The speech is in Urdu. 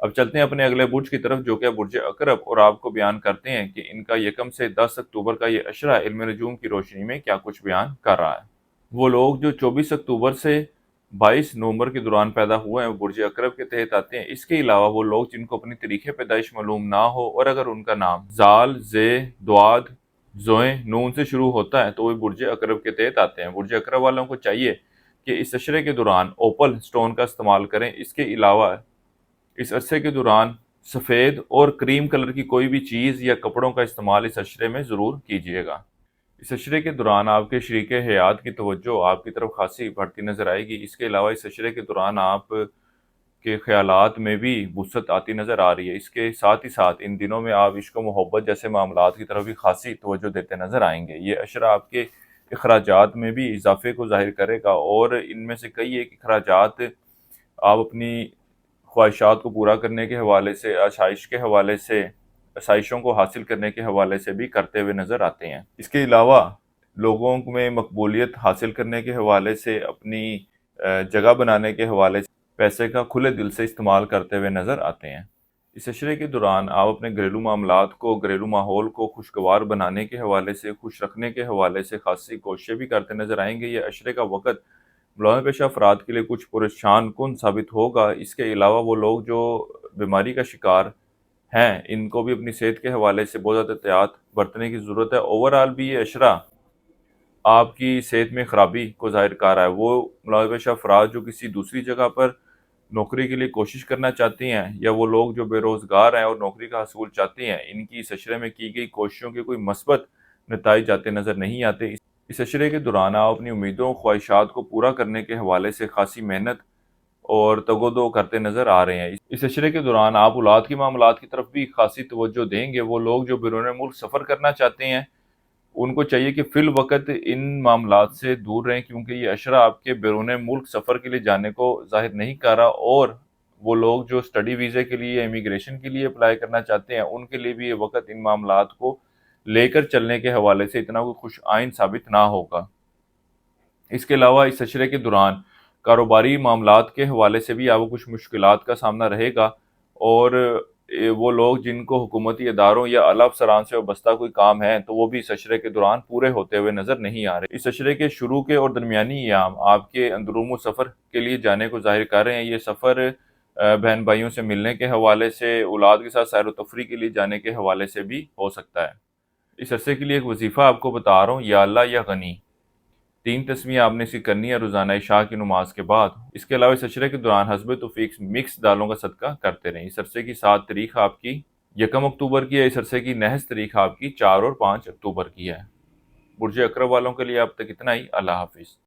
اب چلتے ہیں اپنے اگلے برج کی طرف جو کہ برج عقرب، اور آپ کو بیان کرتے ہیں کہ ان کا 1 سے 10 اکتوبر کا یہ عشرہ علم نجوم کی روشنی میں کیا کچھ بیان کر رہا ہے۔ وہ لوگ جو 24 اکتوبر سے 22 نومبر کے دوران پیدا ہوئے ہیں وہ برج عقرب کے تحت آتے ہیں۔ اس کے علاوہ وہ لوگ جن کو اپنی تاریخ پیدائش معلوم نہ ہو اور اگر ان کا نام زال، زے، دواد، زوئیں، نون سے شروع ہوتا ہے تو وہ برج عقرب کے تحت آتے ہیں۔ برج عقرب والوں کو چاہیے کہ اس عشرے کے دوران اوپل سٹون کا استعمال کریں۔ اس کے علاوہ اس عرصے کے دوران سفید اور کریم کلر کی کوئی بھی چیز یا کپڑوں کا استعمال اس عشرے میں ضرور کیجیے گا۔ اس عشرے کے دوران آپ کے شریک حیات کی توجہ آپ کی طرف خاصی بڑھتی نظر آئے گی۔ اس کے علاوہ اس عشرے کے دوران آپ کے خیالات میں بھی وسعت آتی نظر آ رہی ہے۔ اس کے ساتھ ہی ساتھ ان دنوں میں آپ عشق و محبت جیسے معاملات کی طرف بھی خاصی توجہ دیتے نظر آئیں گے۔ یہ عشرہ آپ کے اخراجات میں بھی اضافے کو ظاہر کرے گا، اور ان میں سے کئی ایک اخراجات آپ اپنی خواہشات کو پورا کرنے کے حوالے سے، آسائش کے حوالے سے، آسائشوں کو حاصل کرنے کے حوالے سے بھی کرتے ہوئے نظر آتے ہیں۔ اس کے علاوہ لوگوں میں مقبولیت حاصل کرنے کے حوالے سے، اپنی جگہ بنانے کے حوالے سے پیسے کا کھلے دل سے استعمال کرتے ہوئے نظر آتے ہیں۔ اس عشرے کے دوران آپ اپنے گھریلو معاملات کو، گھریلو ماحول کو خوشگوار بنانے کے حوالے سے، خوش رکھنے کے حوالے سے خاصی کوششیں بھی کرتے نظر آئیں گے۔ یہ عشرے کا وقت ملازمت پیشہ افراد کے لیے کچھ پریشان کن ثابت ہوگا۔ اس کے علاوہ وہ لوگ جو بیماری کا شکار ہیں ان کو بھی اپنی صحت کے حوالے سے بہت زیادہ احتیاط برتنے کی ضرورت ہے۔ اوورآل بھی یہ عشرہ آپ کی صحت میں خرابی کو ظاہر کر رہا ہے۔ وہ ملازمت پیشہ افراد جو کسی دوسری جگہ پر نوکری کے لیے کوشش کرنا چاہتی ہیں، یا وہ لوگ جو بے روزگار ہیں اور نوکری کا حصول چاہتے ہیں، ان کی اس عشرے میں کی گئی کوششوں کے کوئی مثبت نتائج آتے نظر نہیں آتے۔ اس عشرے کے دوران آپ اپنی امیدوں، خواہشات کو پورا کرنے کے حوالے سے خاصی محنت اور تگ و دو کرتے نظر آ رہے ہیں۔ اس عشرے کے دوران آپ اولاد کی معاملات کی طرف بھی خاصی توجہ دیں گے۔ وہ لوگ جو بیرون ملک سفر کرنا چاہتے ہیں ان کو چاہیے کہ فی الوقت ان معاملات سے دور رہیں، کیونکہ یہ عشرہ آپ کے بیرون ملک سفر کے لیے جانے کو ظاہر نہیں کر رہا، اور وہ لوگ جو اسٹڈی ویزے کے لیے، امیگریشن کے لیے اپلائی کرنا چاہتے ہیں ان کے لیے بھی یہ وقت ان معاملات کو لے کر چلنے کے حوالے سے اتنا کوئی خوش آئند ثابت نہ ہوگا۔ اس کے علاوہ اس عشرے کے دوران کاروباری معاملات کے حوالے سے بھی آپ کو کچھ مشکلات کا سامنا رہے گا، اور وہ لوگ جن کو حکومتی اداروں یا اعلیٰ افسران سے وابستہ کوئی کام ہے تو وہ بھی اس عشرے کے دوران پورے ہوتے ہوئے نظر نہیں آ رہے۔ اس عشرے کے شروع کے اور درمیانی ایام آپ کے اندرون سفر کے لیے جانے کو ظاہر کر رہے ہیں۔ یہ سفر بہن بھائیوں سے ملنے کے حوالے سے، اولاد کے ساتھ سیر و تفریح کے لیے جانے کے حوالے سے بھی ہو سکتا ہے۔ اس عرصے کے لیے ایک وظیفہ آپ کو بتا رہا ہوں، یا اللہ یا غنی، 3 تسمیہ آپ نے اس کی کرنی ہے روزانہ عشاء کی نماز کے بعد۔ اس کے علاوہ اس عشرے کے دوران حسب توفیق مکس دالوں کا صدقہ کرتے رہیں۔ اس عرصے کی 7 تاریخ آپ کی 1 اکتوبر کی ہے۔ اس عرصے کی نحس تاریخ آپ کی 4 اور 5 اکتوبر کی ہے۔ برج عقرب والوں کے لیے اب تک اتنا ہی۔ اللہ حافظ۔